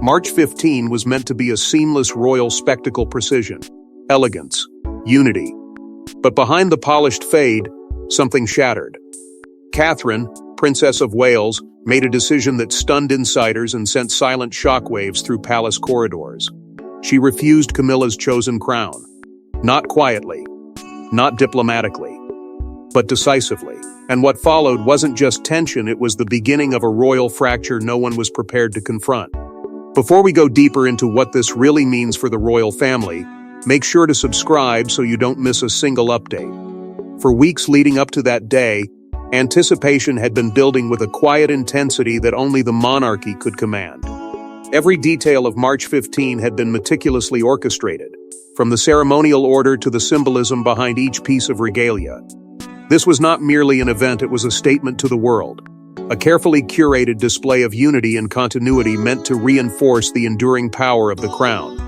March 15 was meant to be a seamless royal spectacle: precision, elegance, unity. But behind the polished fade, something shattered. Catherine, Princess of Wales, made a decision that stunned insiders and sent silent shockwaves through palace corridors. She refused Camilla's chosen crown. Not quietly, not diplomatically, but decisively. And what followed wasn't just tension, it was the beginning of a royal fracture no one was prepared to confront. Before we go deeper into what this really means for the royal family, make sure to subscribe so you don't miss a single update. For weeks leading up to that day, anticipation had been building with a quiet intensity that only the monarchy could command. Every detail of March 15 had been meticulously orchestrated, from the ceremonial order to the symbolism behind each piece of regalia. This was not merely an event, it was a statement to the world. A carefully curated display of unity and continuity meant to reinforce the enduring power of the crown.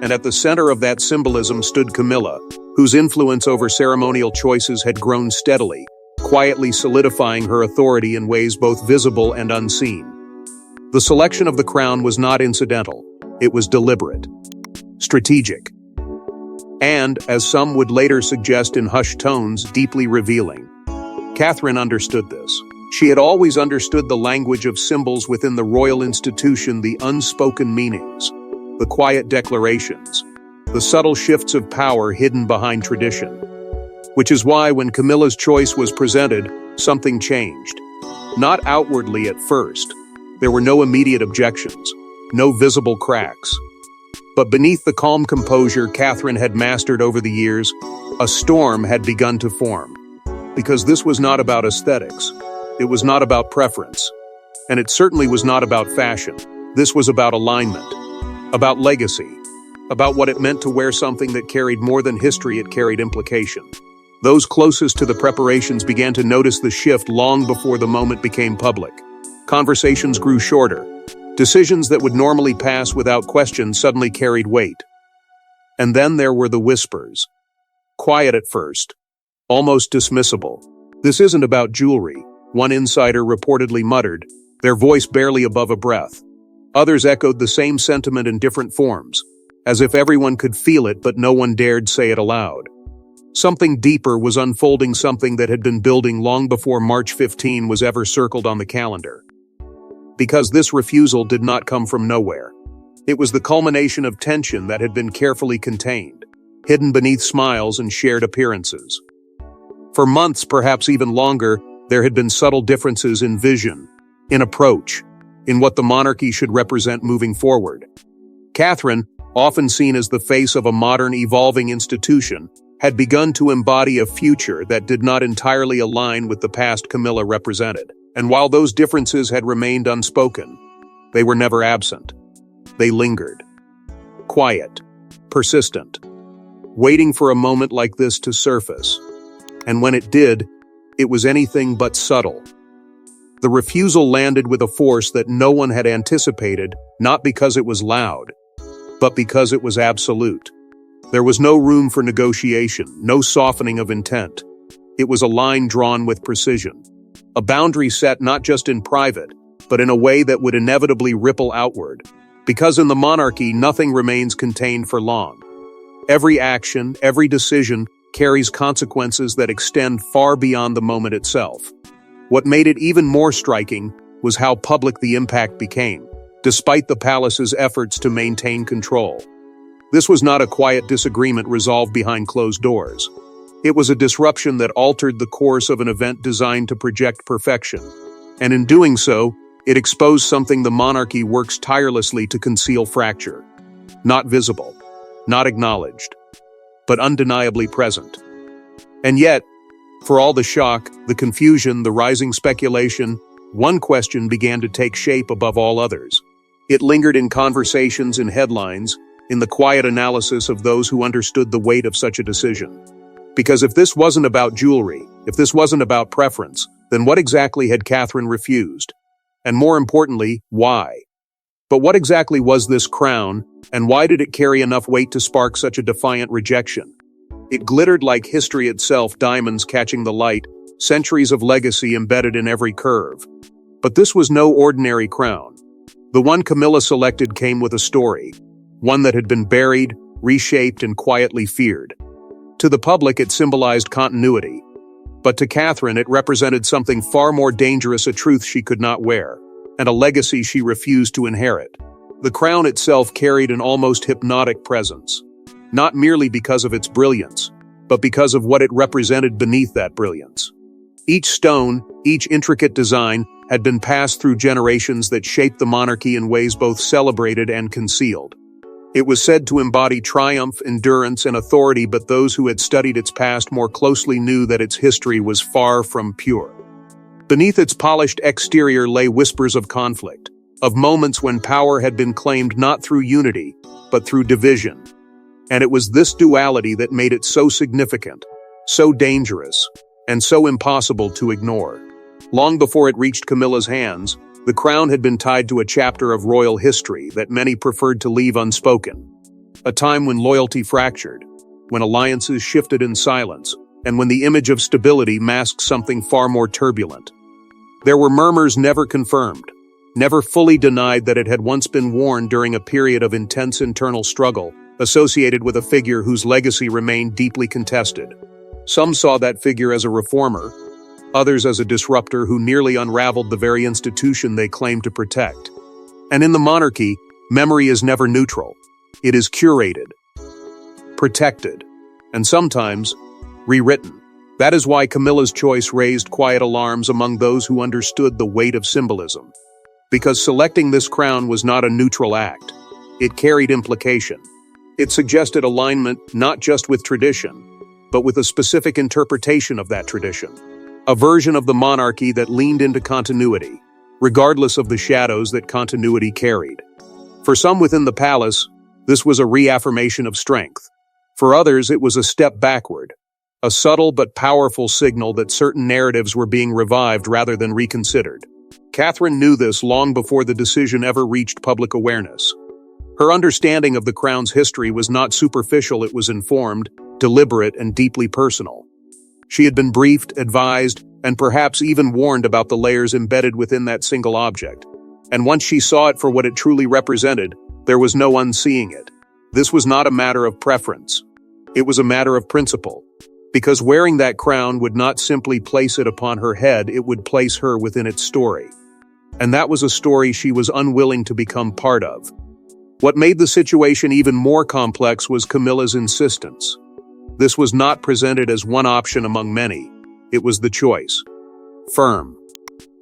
And at the center of that symbolism stood Camilla, whose influence over ceremonial choices had grown steadily, quietly solidifying her authority in ways both visible and unseen. The selection of the crown was not incidental, it was deliberate, strategic, and, as some would later suggest in hushed tones, deeply revealing. Catherine understood this. She had always understood the language of symbols within the royal institution, the unspoken meanings, the quiet declarations, the subtle shifts of power hidden behind tradition. Which is why when Camilla's choice was presented, something changed. Not outwardly at first. There were no immediate objections, no visible cracks. But beneath the calm composure Catherine had mastered over the years, a storm had begun to form. Because this was not about aesthetics. It was not about preference. And it certainly was not about fashion. This was about alignment, about legacy, about what it meant to wear something that carried more than history, it carried implication. Those closest to the preparations began to notice the shift long before the moment became public. Conversations grew shorter. Decisions that would normally pass without question suddenly carried weight. And then there were the whispers. Quiet at first, almost dismissible. "This isn't about jewelry," one insider reportedly muttered, their voice barely above a breath. Others echoed the same sentiment in different forms, as if everyone could feel it but no one dared say it aloud. Something deeper was unfolding, something that had been building long before March 15 was ever circled on the calendar. Because this refusal did not come from nowhere. It was the culmination of tension that had been carefully contained, hidden beneath smiles and shared appearances. For months, perhaps even longer, there had been subtle differences in vision, in approach, in what the monarchy should represent moving forward. Catherine, often seen as the face of a modern, evolving institution, had begun to embody a future that did not entirely align with the past Camilla represented. And while those differences had remained unspoken, they were never absent. They lingered. Quiet, persistent, waiting for a moment like this to surface. And when it did, it was anything but subtle. The refusal landed with a force that no one had anticipated, not because it was loud, but because it was absolute. There was no room for negotiation, no softening of intent. It was a line drawn with precision. A boundary set not just in private, but in a way that would inevitably ripple outward. Because in the monarchy, nothing remains contained for long. Every action, every decision carries consequences that extend far beyond the moment itself. What made it even more striking was how public the impact became, despite the palace's efforts to maintain control. This was not a quiet disagreement resolved behind closed doors. It was a disruption that altered the course of an event designed to project perfection. And in doing so, it exposed something the monarchy works tirelessly to conceal: fracture. Not visible, not acknowledged, but undeniably present. And yet, for all the shock, the confusion, the rising speculation, one question began to take shape above all others. It lingered in conversations and headlines, in the quiet analysis of those who understood the weight of such a decision. Because if this wasn't about jewelry, if this wasn't about preference, then what exactly had Catherine refused? And more importantly, why? But what exactly was this crown, and why did it carry enough weight to spark such a defiant rejection? It glittered like history itself, diamonds catching the light, centuries of legacy embedded in every curve. But this was no ordinary crown. The one Camilla selected came with a story, one that had been buried, reshaped, and quietly feared. To the public, it symbolized continuity, but to Catherine it represented something far more dangerous, a truth she could not wear, and a legacy she refused to inherit. The crown itself carried an almost hypnotic presence, not merely because of its brilliance, but because of what it represented beneath that brilliance. Each stone, each intricate design, had been passed through generations that shaped the monarchy in ways both celebrated and concealed. It was said to embody triumph, endurance, and authority, but those who had studied its past more closely knew that its history was far from pure. Beneath its polished exterior lay whispers of conflict, of moments when power had been claimed not through unity, but through division. And it was this duality that made it so significant, so dangerous, and so impossible to ignore. Long before it reached Camilla's hands, the crown had been tied to a chapter of royal history that many preferred to leave unspoken. A time when loyalty fractured, when alliances shifted in silence, and when the image of stability masked something far more turbulent. There were murmurs never confirmed, never fully denied, that it had once been worn during a period of intense internal struggle, associated with a figure whose legacy remained deeply contested. Some saw that figure as a reformer, others as a disruptor who nearly unraveled the very institution they claimed to protect. And in the monarchy, memory is never neutral. It is curated, protected, and sometimes rewritten. That is why Camilla's choice raised quiet alarms among those who understood the weight of symbolism. Because selecting this crown was not a neutral act. It carried implication. It suggested alignment not just with tradition, but with a specific interpretation of that tradition. A version of the monarchy that leaned into continuity, regardless of the shadows that continuity carried. For some within the palace, this was a reaffirmation of strength. For others, it was a step backward, a subtle but powerful signal that certain narratives were being revived rather than reconsidered. Catherine knew this long before the decision ever reached public awareness. Her understanding of the crown's history was not superficial, it was informed, deliberate, and deeply personal. She had been briefed, advised, and perhaps even warned about the layers embedded within that single object. And once she saw it for what it truly represented, there was no unseeing it. This was not a matter of preference. It was a matter of principle. Because wearing that crown would not simply place it upon her head, it would place her within its story. And that was a story she was unwilling to become part of. What made the situation even more complex was Camilla's insistence. This was not presented as one option among many. It was the choice. Firm.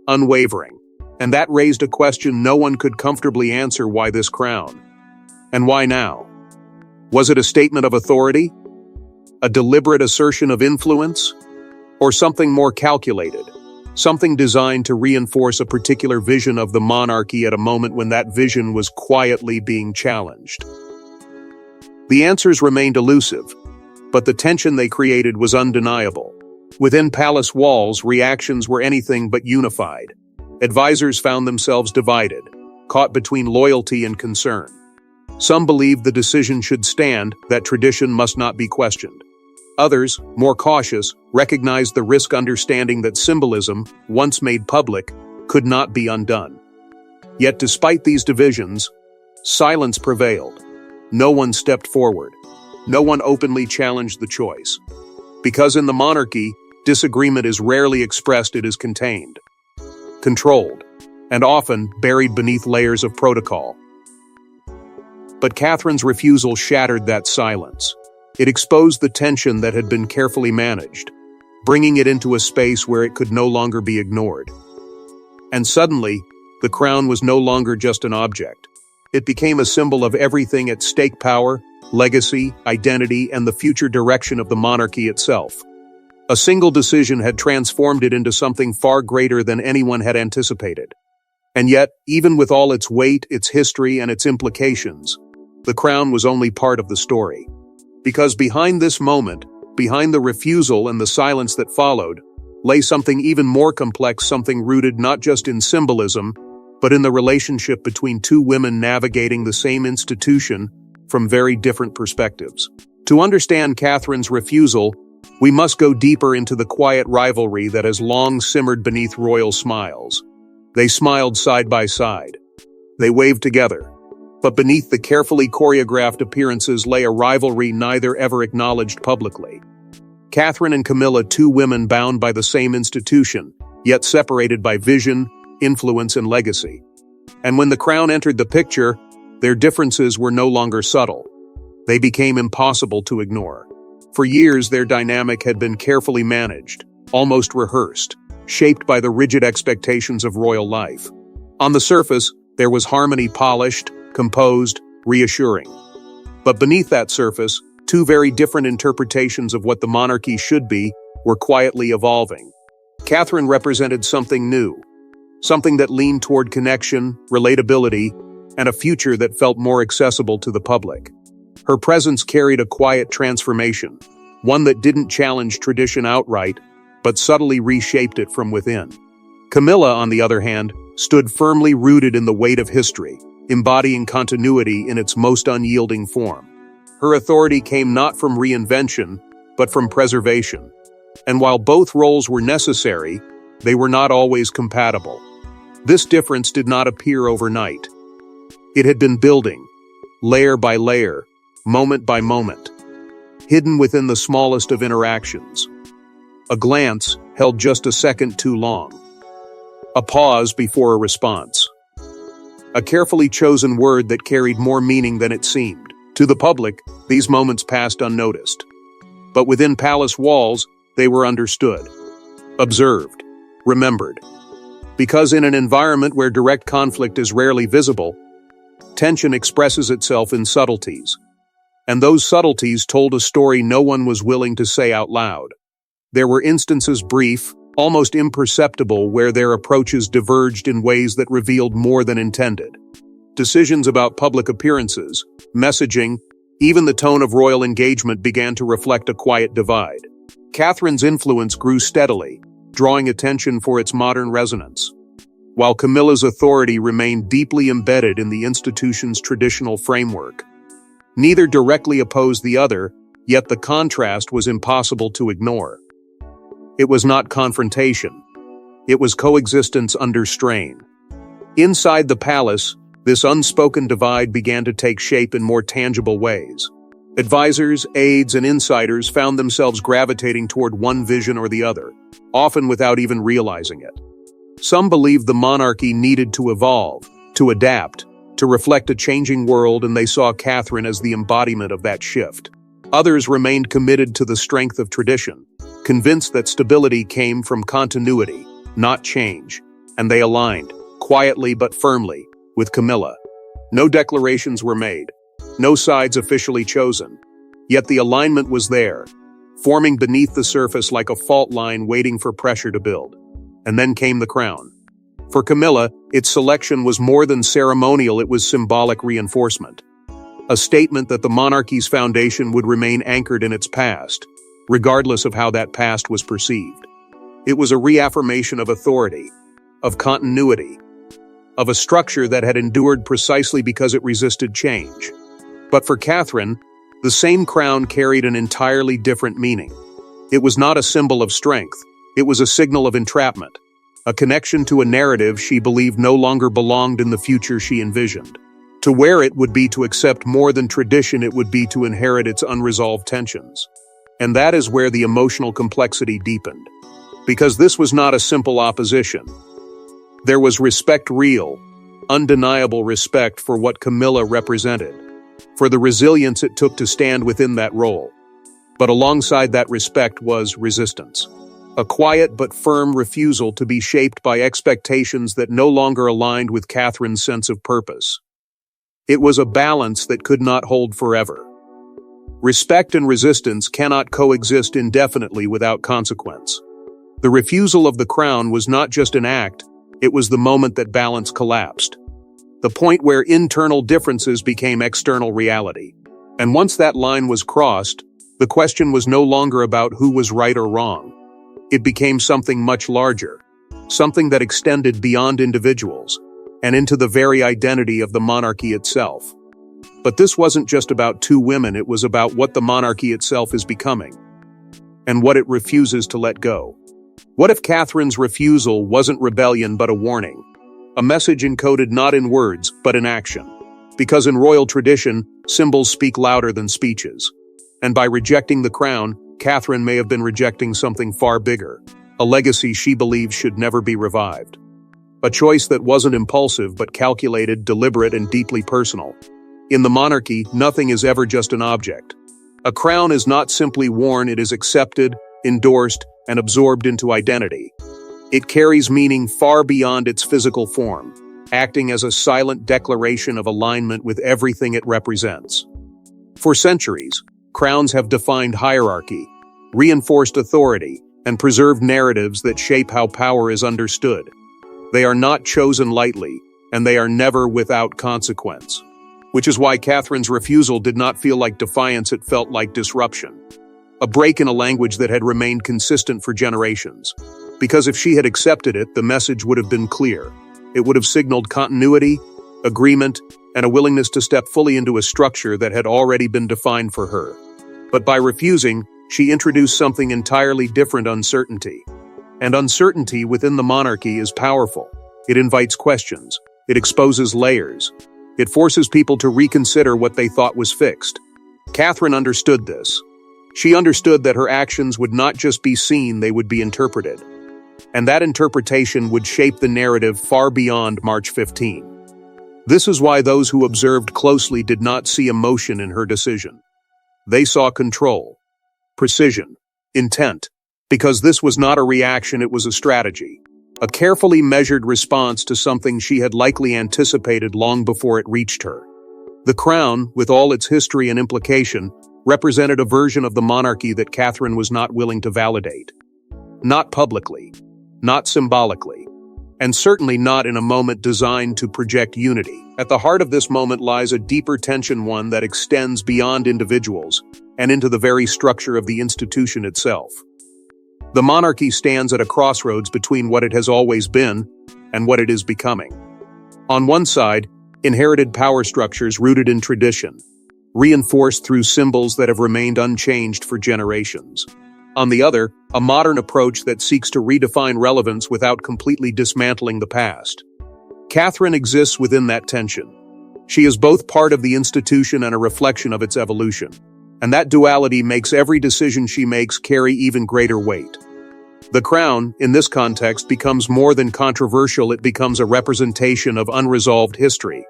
Unwavering. And that raised a question no one could comfortably answer: why this crown? And why now? Was it a statement of authority? A deliberate assertion of influence? Or something more calculated? Something designed to reinforce a particular vision of the monarchy at a moment when that vision was quietly being challenged? The answers remained elusive, but the tension they created was undeniable. Within palace walls, reactions were anything but unified. Advisors found themselves divided, caught between loyalty and concern. Some believed the decision should stand, that tradition must not be questioned. Others, more cautious, recognized the risk, understanding that symbolism, once made public, could not be undone. Yet despite these divisions, silence prevailed. No one stepped forward. No one openly challenged the choice. Because in the monarchy, disagreement is rarely expressed, it is contained, controlled, and often buried beneath layers of protocol. But Catherine's refusal shattered that silence. It exposed the tension that had been carefully managed, bringing it into a space where it could no longer be ignored. And suddenly, the crown was no longer just an object. It became a symbol of everything at stake: power, legacy, identity, and the future direction of the monarchy itself. A single decision had transformed it into something far greater than anyone had anticipated. And yet, even with all its weight, its history, and its implications, the crown was only part of the story. Because behind this moment, behind the refusal and the silence that followed, lay something even more complex, something rooted not just in symbolism, but in the relationship between two women navigating the same institution from very different perspectives. To understand Catherine's refusal, we must go deeper into the quiet rivalry that has long simmered beneath royal smiles. They smiled side by side. They waved together. But beneath the carefully choreographed appearances lay a rivalry neither ever acknowledged publicly. Catherine and Camilla, two women bound by the same institution, yet separated by vision, influence, and legacy. And when the crown entered the picture, their differences were no longer subtle. They became impossible to ignore. For years, their dynamic had been carefully managed, almost rehearsed, shaped by the rigid expectations of royal life. On the surface, there was harmony, polished, composed, reassuring. But beneath that surface, two very different interpretations of what the monarchy should be were quietly evolving. Catherine represented something new, something that leaned toward connection, relatability, and a future that felt more accessible to the public. Her presence carried a quiet transformation, one that didn't challenge tradition outright, but subtly reshaped it from within. Camilla, on the other hand, stood firmly rooted in the weight of history, embodying continuity in its most unyielding form. Her authority came not from reinvention, but from preservation. And while both roles were necessary, they were not always compatible. This difference did not appear overnight. It had been building, layer by layer, moment by moment, hidden within the smallest of interactions. A glance held just a second too long. A pause before a response. A carefully chosen word that carried more meaning than it seemed. To the public, these moments passed unnoticed. But within palace walls, they were understood, observed, remembered. Because in an environment where direct conflict is rarely visible, tension expresses itself in subtleties. And those subtleties told a story no one was willing to say out loud. There were instances, brief, almost imperceptible, where their approaches diverged in ways that revealed more than intended. Decisions about public appearances, messaging, even the tone of royal engagement began to reflect a quiet divide. Catherine's influence grew steadily, drawing attention for its modern resonance, while Camilla's authority remained deeply embedded in the institution's traditional framework. Neither directly opposed the other, yet the contrast was impossible to ignore. It was not confrontation. It was coexistence under strain. Inside the palace, this unspoken divide began to take shape in more tangible ways. Advisors, aides, and insiders found themselves gravitating toward one vision or the other, often without even realizing it. Some believed the monarchy needed to evolve, to adapt, to reflect a changing world, and they saw Catherine as the embodiment of that shift. Others remained committed to the strength of tradition, convinced that stability came from continuity, not change, and they aligned, quietly but firmly, with Camilla. No declarations were made, no sides officially chosen, yet the alignment was there, forming beneath the surface like a fault line waiting for pressure to build. And then came the crown. For Camilla, its selection was more than ceremonial, it was symbolic reinforcement. A statement that the monarchy's foundation would remain anchored in its past, regardless of how that past was perceived. It was a reaffirmation of authority, of continuity, of a structure that had endured precisely because it resisted change. But for Catherine, the same crown carried an entirely different meaning. It was not a symbol of strength, it was a signal of entrapment, a connection to a narrative she believed no longer belonged in the future she envisioned. To wear it would be to accept more than tradition, it would be to inherit its unresolved tensions. And that is where the emotional complexity deepened. Because this was not a simple opposition. There was respect, real, undeniable respect for what Camilla represented, for the resilience it took to stand within that role. But alongside that respect was resistance. A quiet but firm refusal to be shaped by expectations that no longer aligned with Catherine's sense of purpose. It was a balance that could not hold forever. Respect and resistance cannot coexist indefinitely without consequence. The refusal of the crown was not just an act, it was the moment that balance collapsed. The point where internal differences became external reality. And once that line was crossed, the question was no longer about who was right or wrong. It became something much larger, something that extended beyond individuals and into the very identity of the monarchy itself. But this wasn't just about two women, it was about what the monarchy itself is becoming and what it refuses to let go. What if Catherine's refusal wasn't rebellion but a warning? A message encoded not in words, but in action. Because in royal tradition, symbols speak louder than speeches. And by rejecting the crown, Catherine may have been rejecting something far bigger, a legacy she believes should never be revived. A choice that wasn't impulsive but calculated, deliberate, and deeply personal. In the monarchy, nothing is ever just an object. A crown is not simply worn, it is accepted, endorsed, and absorbed into identity. It carries meaning far beyond its physical form, acting as a silent declaration of alignment with everything it represents. For centuries, crowns have defined hierarchy, reinforced authority, and preserved narratives that shape how power is understood. They are not chosen lightly, and they are never without consequence. Which is why Catherine's refusal did not feel like defiance, it felt like disruption. A break in a language that had remained consistent for generations. Because if she had accepted it, the message would have been clear. It would have signaled continuity, agreement, and a willingness to step fully into a structure that had already been defined for her. But by refusing, she introduced something entirely different: uncertainty. And uncertainty within the monarchy is powerful. It invites questions. It exposes layers. It forces people to reconsider what they thought was fixed. Catherine understood this. She understood that her actions would not just be seen, they would be interpreted. And that interpretation would shape the narrative far beyond March 15. This is why those who observed closely did not see emotion in her decision. They saw control, precision, intent, because this was not a reaction, it was a strategy. A carefully measured response to something she had likely anticipated long before it reached her. The crown, with all its history and implication, represented a version of the monarchy that Catherine was not willing to validate. Not publicly, not symbolically, and certainly not in a moment designed to project unity. At the heart of this moment lies a deeper tension, one that extends beyond individuals and into the very structure of the institution itself. The monarchy stands at a crossroads between what it has always been and what it is becoming. On one side, inherited power structures rooted in tradition, reinforced through symbols that have remained unchanged for generations. On the other, a modern approach that seeks to redefine relevance without completely dismantling the past. Catherine exists within that tension. She is both part of the institution and a reflection of its evolution. And that duality makes every decision she makes carry even greater weight. The crown, in this context, becomes more than controversial, it becomes a representation of unresolved history,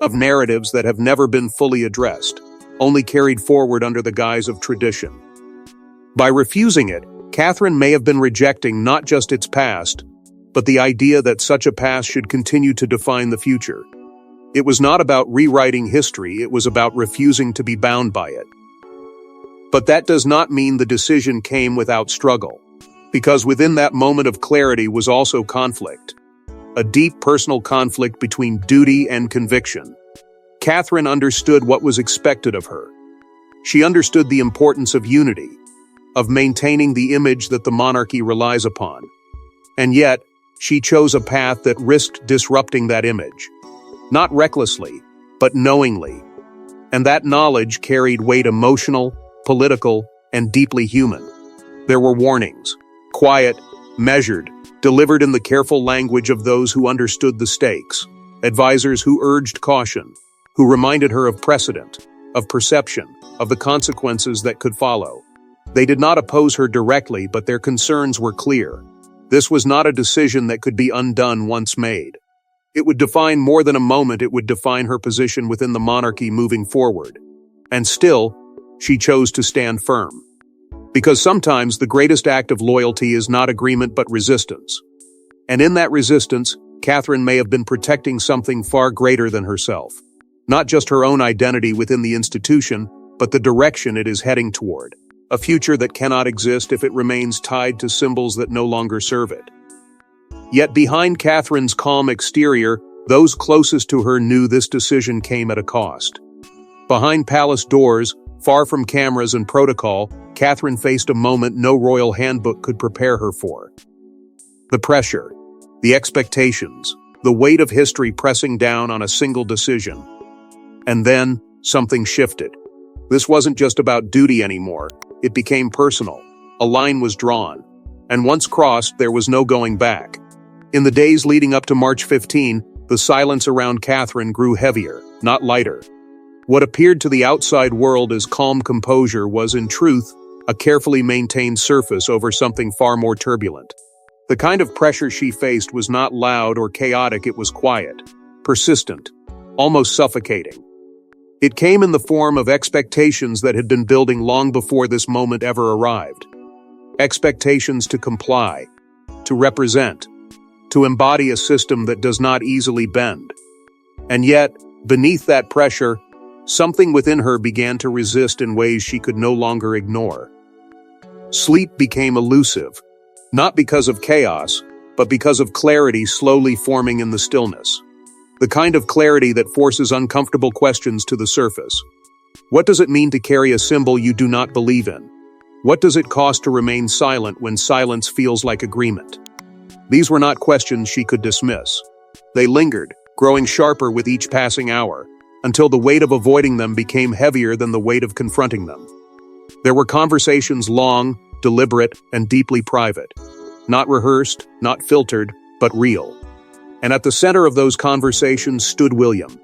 of narratives that have never been fully addressed, only carried forward under the guise of tradition. By refusing it, Catherine may have been rejecting not just its past, but the idea that such a past should continue to define the future. It was not about rewriting history, it was about refusing to be bound by it. But that does not mean the decision came without struggle, because within that moment of clarity was also conflict, a deep personal conflict between duty and conviction. Catherine understood what was expected of her. She understood the importance of unity, of maintaining the image that the monarchy relies upon. And yet, she chose a path that risked disrupting that image. Not recklessly, but knowingly. And that knowledge carried weight: emotional, political, and deeply human. There were warnings, quiet, measured, delivered in the careful language of those who understood the stakes, advisors who urged caution, who reminded her of precedent, of perception, of the consequences that could follow. They did not oppose her directly, but their concerns were clear. This was not a decision that could be undone once made. It would define more than a moment, it would define her position within the monarchy moving forward. And still, she chose to stand firm. Because sometimes the greatest act of loyalty is not agreement but resistance. And in that resistance, Catherine may have been protecting something far greater than herself. Not just her own identity within the institution, but the direction it is heading toward. A future that cannot exist if it remains tied to symbols that no longer serve it. Yet behind Catherine's calm exterior, those closest to her knew this decision came at a cost. Behind palace doors, far from cameras and protocol, Catherine faced a moment no royal handbook could prepare her for. The pressure, the expectations, the weight of history pressing down on a single decision. And then, something shifted. This wasn't just about duty anymore, it became personal. A line was drawn, and once crossed, there was no going back. In the days leading up to March 15, the silence around Catherine grew heavier, not lighter. What appeared to the outside world as calm composure was, in truth, a carefully maintained surface over something far more turbulent. The kind of pressure she faced was not loud or chaotic, it was quiet, persistent, almost suffocating. It came in the form of expectations that had been building long before this moment ever arrived. Expectations to comply, to represent, to embody a system that does not easily bend. And yet, beneath that pressure, something within her began to resist in ways she could no longer ignore. Sleep became elusive, not because of chaos, but because of clarity slowly forming in the stillness. The kind of clarity that forces uncomfortable questions to the surface. What does it mean to carry a symbol you do not believe in? What does it cost to remain silent when silence feels like agreement? These were not questions she could dismiss. They lingered, growing sharper with each passing hour, until the weight of avoiding them became heavier than the weight of confronting them. There were conversations long, deliberate, and deeply private. Not rehearsed, not filtered, but real. And at the center of those conversations stood William.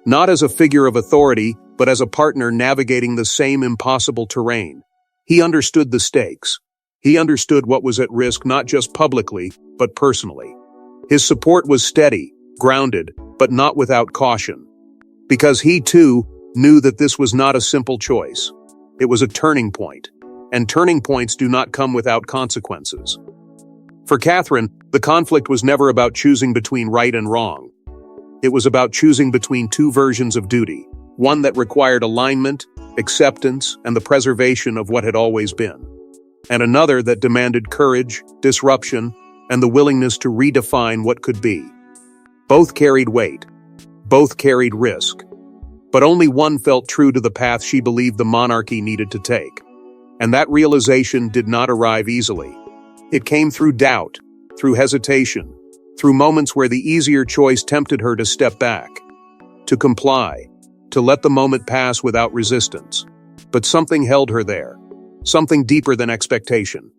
Not as a figure of authority, but as a partner navigating the same impossible terrain. He understood the stakes. He understood what was at risk not just publicly, but personally. His support was steady, grounded, but not without caution. Because he, too, knew that this was not a simple choice. It was a turning point. And turning points do not come without consequences. For Catherine, the conflict was never about choosing between right and wrong. It was about choosing between two versions of duty, one that required alignment, acceptance, and the preservation of what had always been, and another that demanded courage, disruption, and the willingness to redefine what could be. Both carried weight. Both carried risk. But only one felt true to the path she believed the monarchy needed to take. And that realization did not arrive easily. It came through doubt, through hesitation, through moments where the easier choice tempted her to step back, to comply, to let the moment pass without resistance. But something held her there, something deeper than expectation.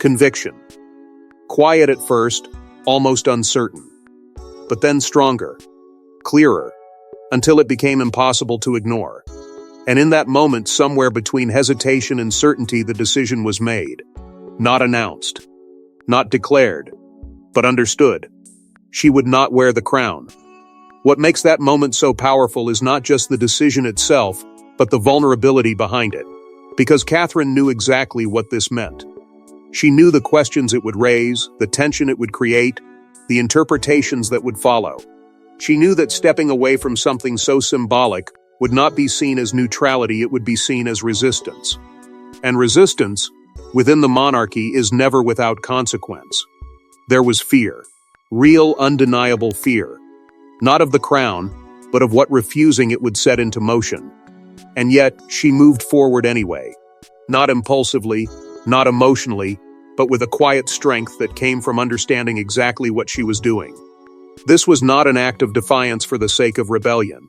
Conviction. Quiet at first, almost uncertain. But then stronger, clearer, until it became impossible to ignore. And in that moment, somewhere between hesitation and certainty, the decision was made. Not announced, not declared, but understood. She would not wear the crown. What makes that moment so powerful is not just the decision itself, but the vulnerability behind it. Because Catherine knew exactly what this meant. She knew the questions it would raise, the tension it would create, the interpretations that would follow. She knew that stepping away from something so symbolic would not be seen as neutrality, it would be seen as resistance. And resistance, within the monarchy, is never without consequence. There was fear, real, undeniable fear, not of the crown, but of what refusing it would set into motion. And yet, she moved forward anyway, not impulsively, not emotionally, but with a quiet strength that came from understanding exactly what she was doing. This was not an act of defiance for the sake of rebellion.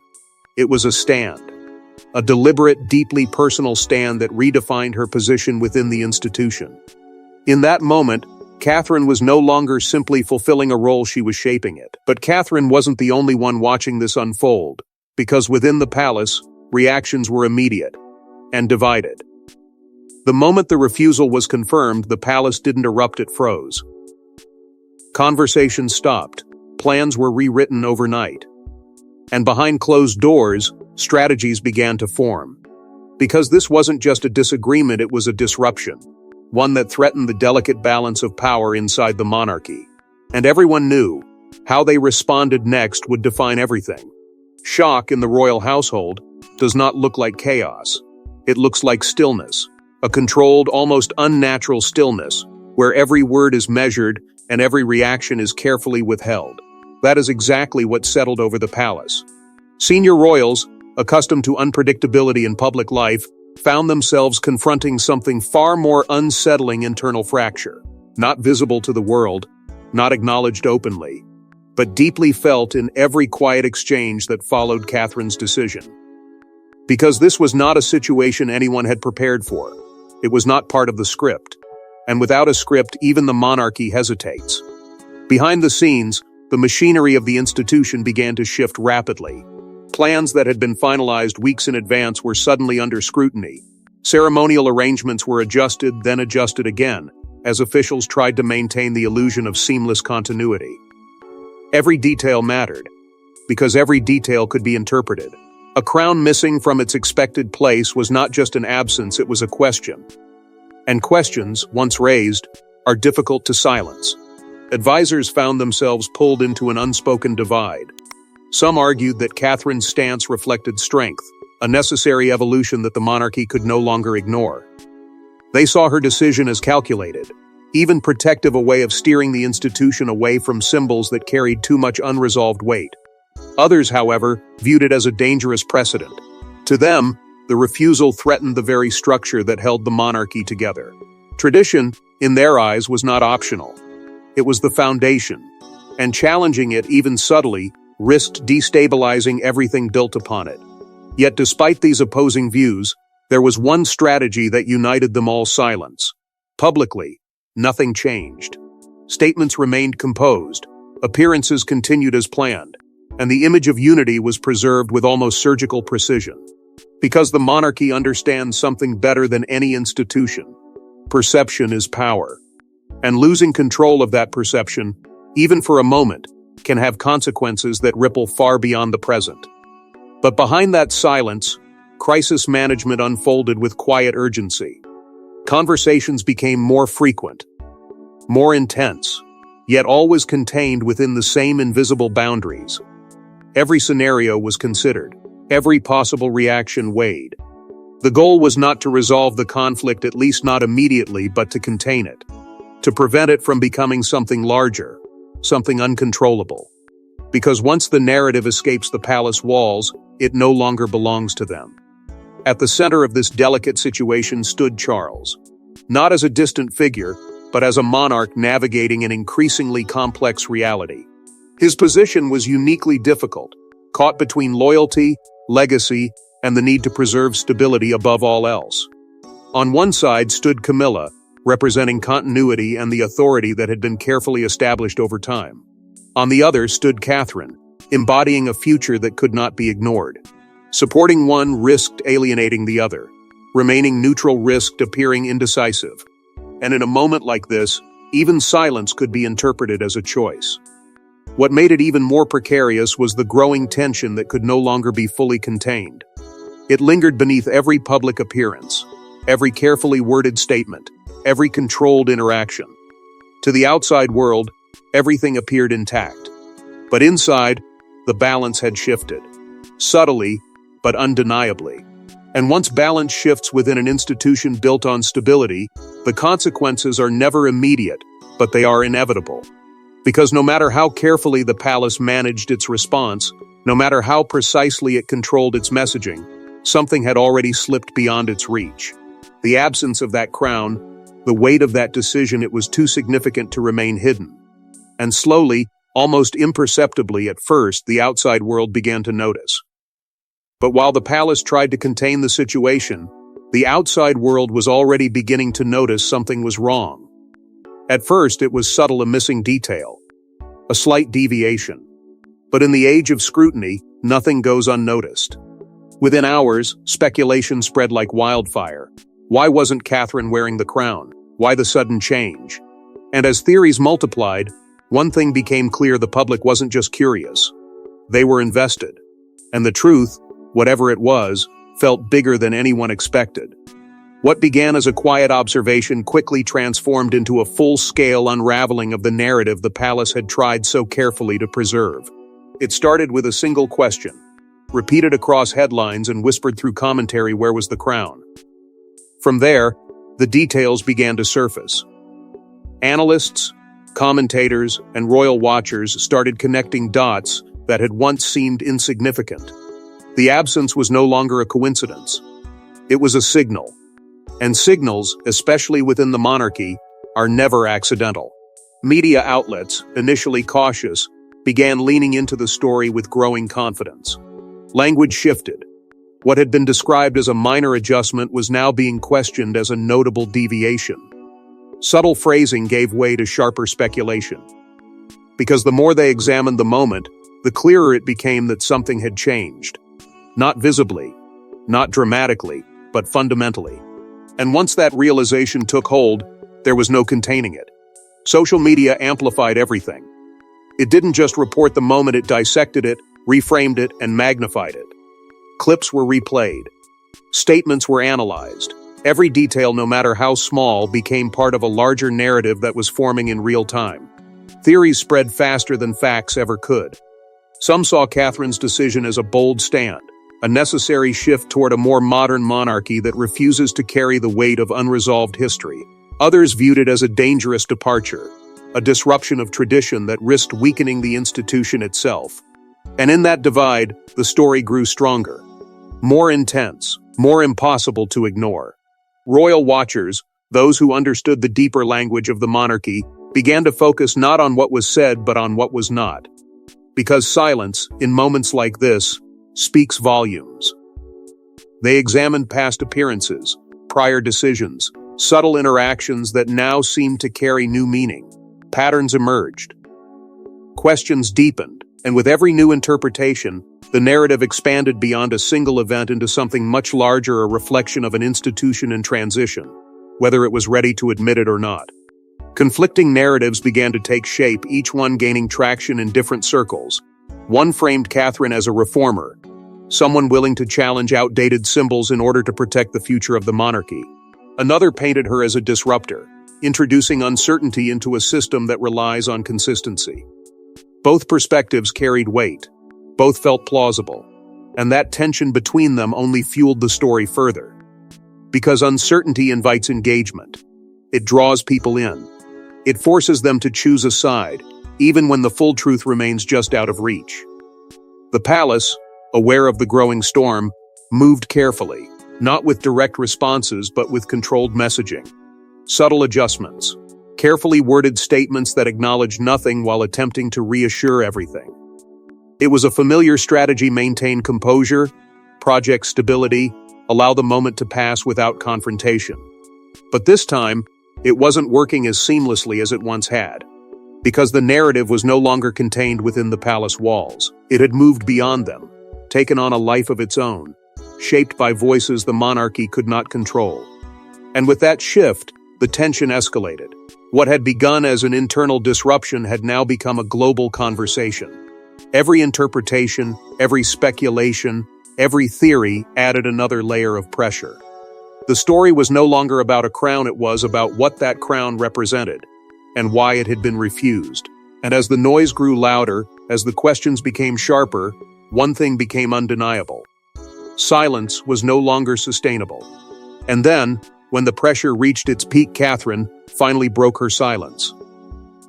It was a stand. A deliberate, deeply personal stand that redefined her position within the institution. In that moment, Catherine was no longer simply fulfilling a role, she was shaping it. But Catherine wasn't the only one watching this unfold, because within the palace, reactions were immediate and divided. The moment the refusal was confirmed, the palace didn't erupt, it froze. Conversations stopped. Plans were rewritten overnight. And behind closed doors, strategies began to form. Because this wasn't just a disagreement, it was a disruption. One that threatened the delicate balance of power inside the monarchy. And everyone knew how they responded next would define everything. Shock in the royal household does not look like chaos. It looks like stillness. A controlled, almost unnatural stillness, where every word is measured and every reaction is carefully withheld. That is exactly what settled over the palace. Senior royals, accustomed to unpredictability in public life, found themselves confronting something far more unsettling: internal fracture. Not visible to the world, not acknowledged openly, but deeply felt in every quiet exchange that followed Catherine's decision. Because this was not a situation anyone had prepared for. It was not part of the script. And without a script, even the monarchy hesitates. Behind the scenes, the machinery of the institution began to shift rapidly. Plans that had been finalized weeks in advance were suddenly under scrutiny. Ceremonial arrangements were adjusted, then adjusted again, as officials tried to maintain the illusion of seamless continuity. Every detail mattered, because every detail could be interpreted. A crown missing from its expected place was not just an absence, it was a question. And questions, once raised, are difficult to silence. Advisors found themselves pulled into an unspoken divide. Some argued that Catherine's stance reflected strength, a necessary evolution that the monarchy could no longer ignore. They saw her decision as calculated, even protective, a way of steering the institution away from symbols that carried too much unresolved weight. Others, however, viewed it as a dangerous precedent. To them, the refusal threatened the very structure that held the monarchy together. Tradition, in their eyes, was not optional. It was the foundation, and challenging it, even subtly, risked destabilizing everything built upon it. Yet despite these opposing views, there was one strategy that united them all: silence. Publicly, nothing changed. Statements remained composed, appearances continued as planned, and the image of unity was preserved with almost surgical precision. Because the monarchy understands something better than any institution. Perception is power. And losing control of that perception, even for a moment, can have consequences that ripple far beyond the present. But behind that silence, crisis management unfolded with quiet urgency. Conversations became more frequent, more intense, yet always contained within the same invisible boundaries. Every scenario was considered, every possible reaction weighed. The goal was not to resolve the conflict, at least not immediately, but to contain it, to prevent it from becoming something larger, something uncontrollable. Because once the narrative escapes the palace walls, it no longer belongs to them. At the center of this delicate situation stood Charles, not as a distant figure, but as a monarch navigating an increasingly complex reality. His position was uniquely difficult, caught between loyalty, legacy, and the need to preserve stability above all else. On one side stood Camilla, representing continuity and the authority that had been carefully established over time. On the other stood Catherine, embodying a future that could not be ignored. Supporting one risked alienating the other. Remaining neutral risked appearing indecisive. And in a moment like this, even silence could be interpreted as a choice. What made it even more precarious was the growing tension that could no longer be fully contained. It lingered beneath every public appearance, every carefully worded statement, every controlled interaction. To the outside world, everything appeared intact. But inside, the balance had shifted. Subtly, but undeniably. And once balance shifts within an institution built on stability, the consequences are never immediate, but they are inevitable. Because no matter how carefully the palace managed its response, no matter how precisely it controlled its messaging, something had already slipped beyond its reach. The absence of that crown, the weight of that decision, it was too significant to remain hidden. And slowly, almost imperceptibly at first, the outside world began to notice. But while the palace tried to contain the situation, the outside world was already beginning to notice something was wrong. At first, it was subtle, a missing detail, a slight deviation. But in the age of scrutiny, nothing goes unnoticed. Within hours, speculation spread like wildfire. Why wasn't Catherine wearing the crown? Why the sudden change? And as theories multiplied, one thing became clear: the public wasn't just curious. They were invested. And the truth, whatever it was, felt bigger than anyone expected. What began as a quiet observation quickly transformed into a full-scale unraveling of the narrative the palace had tried so carefully to preserve. It started with a single question, repeated across headlines and whispered through commentary: where was the crown? From there, the details began to surface. Analysts, commentators, and royal watchers started connecting dots that had once seemed insignificant. The absence was no longer a coincidence. It was a signal. And signals, especially within the monarchy, are never accidental. Media outlets, initially cautious, began leaning into the story with growing confidence. Language shifted. What had been described as a minor adjustment was now being questioned as a notable deviation. Subtle phrasing gave way to sharper speculation. because the more they examined the moment, the clearer it became that something had changed. Not visibly, not dramatically, but fundamentally. And once that realization took hold, there was no containing it. Social media amplified everything. It didn't just report the moment, it dissected it, reframed it, and magnified it. Clips were replayed. Statements were analyzed. Every detail, no matter how small, became part of a larger narrative that was forming in real time. Theories spread faster than facts ever could. Some saw Catherine's decision as a bold stand, a necessary shift toward a more modern monarchy that refuses to carry the weight of unresolved history. Others viewed it as a dangerous departure, a disruption of tradition that risked weakening the institution itself. And in that divide, the story grew stronger, more intense, more impossible to ignore. Royal watchers, those who understood the deeper language of the monarchy, began to focus not on what was said but on what was not. Because silence, in moments like this, speaks volumes. They examined past appearances, prior decisions, subtle interactions that now seemed to carry new meaning. Patterns emerged. Questions deepened, and with every new interpretation, the narrative expanded beyond a single event into something much larger, a reflection of an institution in transition, whether it was ready to admit it or not. Conflicting narratives began to take shape, each one gaining traction in different circles. One framed Catherine as a reformer, someone willing to challenge outdated symbols in order to protect the future of the monarchy. Another painted her as a disruptor, introducing uncertainty into a system that relies on consistency. Both perspectives carried weight. Both felt plausible. And that tension between them only fueled the story further. Because uncertainty invites engagement. It draws people in. It forces them to choose a side, even when the full truth remains just out of reach. The palace, aware of the growing storm, moved carefully, not with direct responses but with controlled messaging. Subtle adjustments, carefully worded statements that acknowledged nothing while attempting to reassure everything. It was a familiar strategy: maintain composure, project stability, allow the moment to pass without confrontation. But this time, it wasn't working as seamlessly as it once had. Because the narrative was no longer contained within the palace walls. It had moved beyond them, taken on a life of its own, shaped by voices the monarchy could not control. And with that shift, the tension escalated. What had begun as an internal disruption had now become a global conversation. Every interpretation, every speculation, every theory added another layer of pressure. The story was no longer about a crown, it was about what that crown represented, and why it had been refused. And as the noise grew louder, as the questions became sharper, one thing became undeniable. Silence was no longer sustainable. And then, when the pressure reached its peak, Catherine finally broke her silence.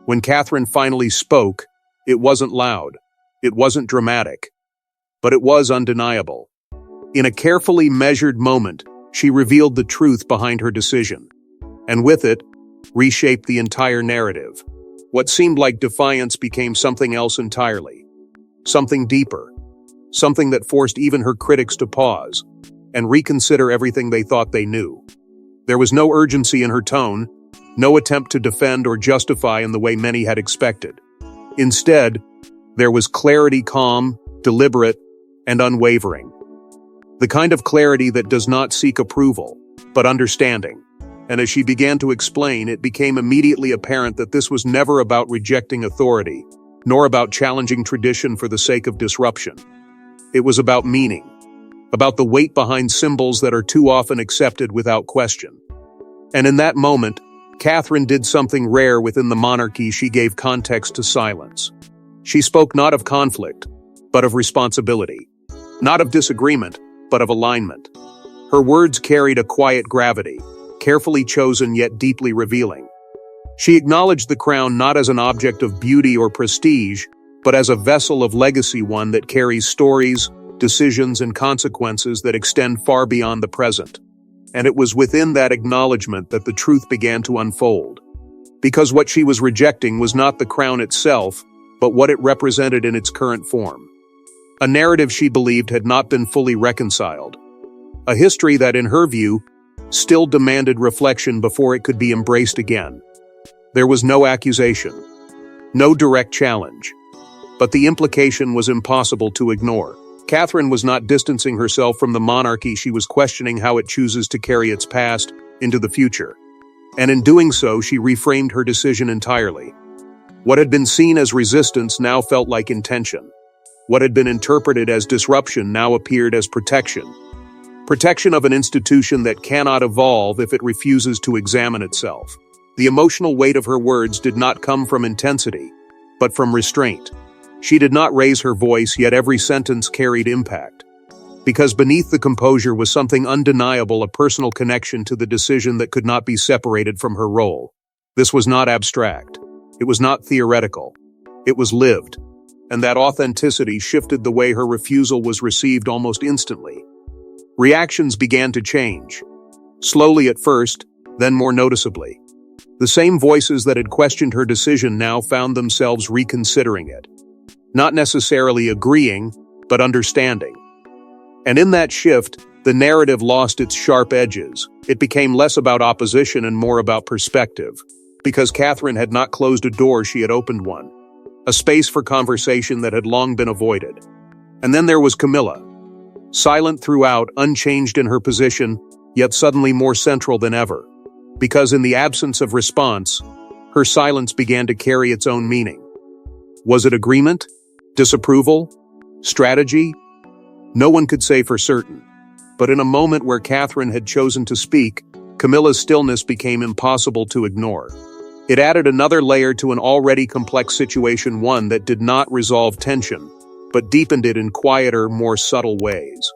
When Catherine finally spoke, it wasn't loud, it wasn't dramatic, but it was undeniable. In a carefully measured moment, she revealed the truth behind her decision, and with it, reshaped the entire narrative. What seemed like defiance became something else entirely. Something deeper. Something that forced even her critics to pause and reconsider everything they thought they knew. There was no urgency in her tone, no attempt to defend or justify in the way many had expected. Instead, there was clarity, calm, deliberate, and unwavering. The kind of clarity that does not seek approval, but understanding. And as she began to explain, it became immediately apparent that this was never about rejecting authority, nor about challenging tradition for the sake of disruption. It was about meaning, about the weight behind symbols that are too often accepted without question. And in that moment, Catherine did something rare within the monarchy. She gave context to silence. She spoke not of conflict, but of responsibility. Not of disagreement, but of alignment. Her words carried a quiet gravity, carefully chosen yet deeply revealing. She acknowledged the crown not as an object of beauty or prestige, but as a vessel of legacy, one that carries stories, decisions, and consequences that extend far beyond the present. And it was within that acknowledgement that the truth began to unfold. Because what she was rejecting was not the crown itself, but what it represented in its current form. A narrative she believed had not been fully reconciled. A history that, in her view, still demanded reflection before it could be embraced again. There was no accusation, No direct challenge. But the implication was impossible to ignore. Catherine was not distancing herself from the monarchy, she was questioning how it chooses to carry its past into the future. And in doing so, she reframed her decision entirely. What had been seen as resistance now felt like intention. What had been interpreted as disruption now appeared as protection. Protection of an institution that cannot evolve if it refuses to examine itself. The emotional weight of her words did not come from intensity, but from restraint. She did not raise her voice, yet every sentence carried impact. Because beneath the composure was something undeniable, a personal connection to the decision that could not be separated from her role. This was not abstract. It was not theoretical. It was lived. And that authenticity shifted the way her refusal was received almost instantly. Reactions began to change. Slowly at first, then more noticeably. The same voices that had questioned her decision now found themselves reconsidering it. Not necessarily agreeing, but understanding. And in that shift, the narrative lost its sharp edges. It became less about opposition and more about perspective. Because Catherine had not closed a door, she had opened one. A space for conversation that had long been avoided. And then there was Camilla. Silent throughout, unchanged in her position, yet suddenly more central than ever. Because in the absence of response, her silence began to carry its own meaning. Was it agreement? Disapproval? Strategy? No one could say for certain. But in a moment where Catherine had chosen to speak, Camilla's stillness became impossible to ignore. It added another layer to an already complex situation, one that did not resolve tension, but deepened it in quieter, more subtle ways.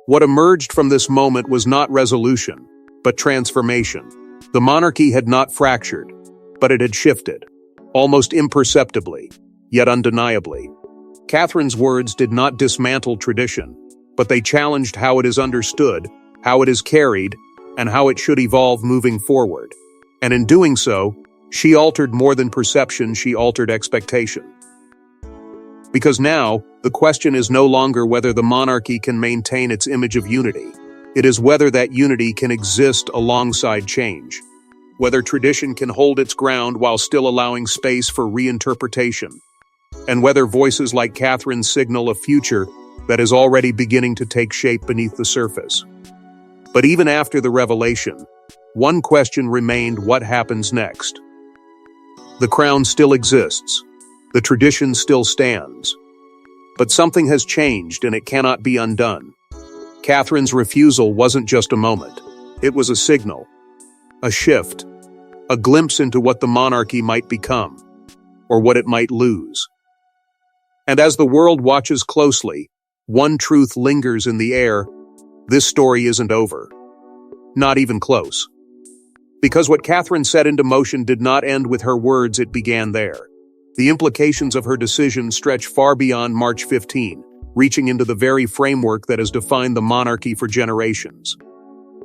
What emerged from this moment was not resolution, but transformation. The monarchy had not fractured, but it had shifted, almost imperceptibly, yet undeniably. Catherine's words did not dismantle tradition, but they challenged how it is understood, how it is carried, and how it should evolve moving forward. And in doing so, she altered more than perception, she altered expectation. Because now, the question is no longer whether the monarchy can maintain its image of unity. It is whether that unity can exist alongside change. Whether tradition can hold its ground while still allowing space for reinterpretation. And whether voices like Catherine's signal a future that is already beginning to take shape beneath the surface. But even after the revelation, one question remained: what happens next? The crown still exists. The tradition still stands. But something has changed and it cannot be undone. Catherine's refusal wasn't just a moment. It was a signal, a shift, a glimpse into what the monarchy might become, or what it might lose. And as the world watches closely, one truth lingers in the air: this story isn't over. Not even close. Because what Catherine set into motion did not end with her words, it began there. The implications of her decision stretch far beyond March 15, reaching into the very framework that has defined the monarchy for generations.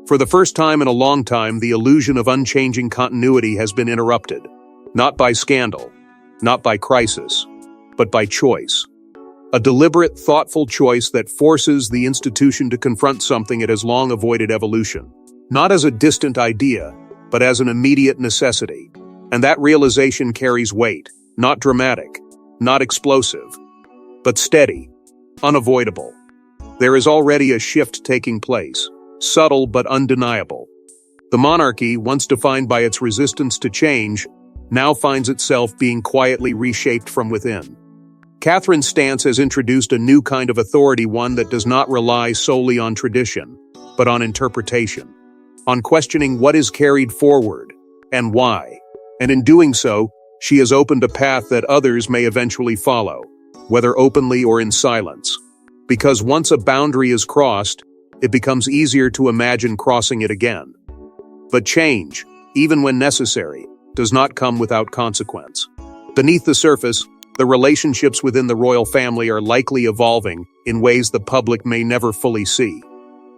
For the first time in a long time, the illusion of unchanging continuity has been interrupted. Not by scandal, not by crisis, but by choice. A deliberate, thoughtful choice that forces the institution to confront something it has long avoided: evolution. Not as a distant idea, but as an immediate necessity. And that realization carries weight, not dramatic, not explosive, but steady, unavoidable. There is already a shift taking place, subtle but undeniable. The monarchy, once defined by its resistance to change, now finds itself being quietly reshaped from within. Catherine's stance has introduced a new kind of authority, one that does not rely solely on tradition, but on interpretation, on questioning what is carried forward and why. And in doing so, she has opened a path that others may eventually follow, whether openly or in silence. Because once a boundary is crossed, it becomes easier to imagine crossing it again. But change, even when necessary, does not come without consequence. Beneath the surface, the relationships within the royal family are likely evolving in ways the public may never fully see.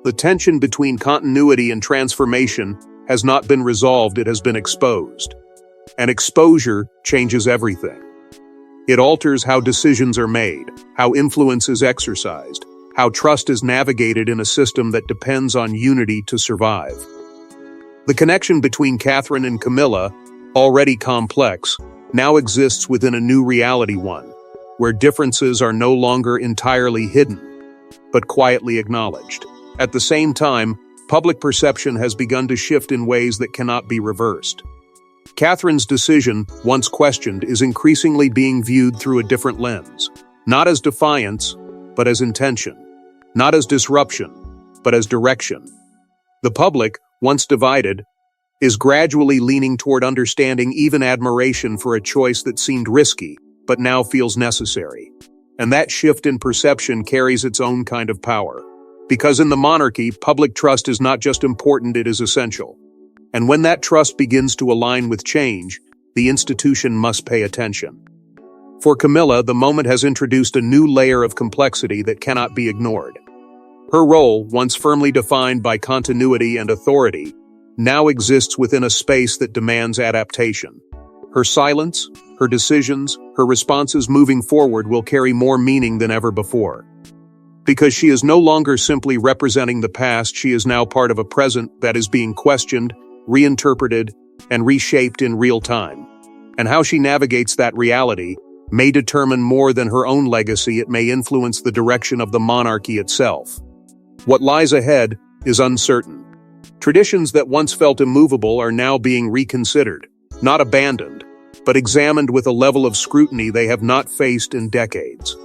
The tension between continuity and transformation has not been resolved, it has been exposed. And exposure changes everything. It alters how decisions are made, how influence is exercised, how trust is navigated in a system that depends on unity to survive. The connection between Catherine and Camilla, already complex, now exists within a new reality, one where differences are no longer entirely hidden, but quietly acknowledged. At the same time, public perception has begun to shift in ways that cannot be reversed. Catherine's decision, once questioned, is increasingly being viewed through a different lens, not as defiance, but as intention, not as disruption, but as direction. The public, once divided, is gradually leaning toward understanding, even admiration for a choice that seemed risky, but now feels necessary. And that shift in perception carries its own kind of power. Because in the monarchy, public trust is not just important, it is essential. And when that trust begins to align with change, the institution must pay attention. For Camilla, the moment has introduced a new layer of complexity that cannot be ignored. Her role, once firmly defined by continuity and authority, now exists within a space that demands adaptation. Her silence, her decisions, her responses moving forward will carry more meaning than ever before. Because she is no longer simply representing the past, she is now part of a present that is being questioned, reinterpreted, and reshaped in real time. And how she navigates that reality may determine more than her own legacy. It may influence the direction of the monarchy itself. What lies ahead is uncertain. Traditions that once felt immovable are now being reconsidered, not abandoned, but examined with a level of scrutiny they have not faced in decades.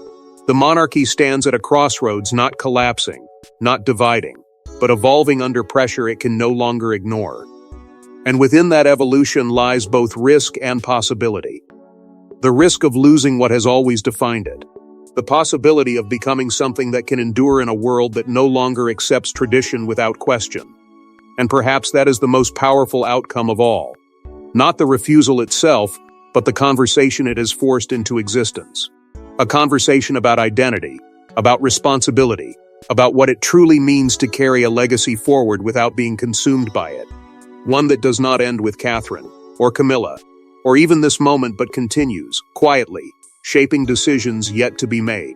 The monarchy stands at a crossroads, not collapsing, not dividing, but evolving under pressure it can no longer ignore. And within that evolution lies both risk and possibility. The risk of losing what has always defined it. The possibility of becoming something that can endure in a world that no longer accepts tradition without question. And perhaps that is the most powerful outcome of all. Not the refusal itself, but the conversation it has forced into existence. A conversation about identity, about responsibility, about what it truly means to carry a legacy forward without being consumed by it. One that does not end with Catherine, or Camilla, or even this moment, but continues, quietly, shaping decisions yet to be made.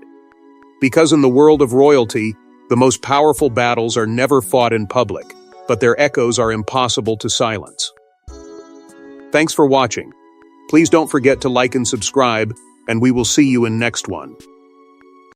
Because in the world of royalty, the most powerful battles are never fought in public, but their echoes are impossible to silence. Thanks for watching. Please don't forget to like and subscribe, and we will see you in next one.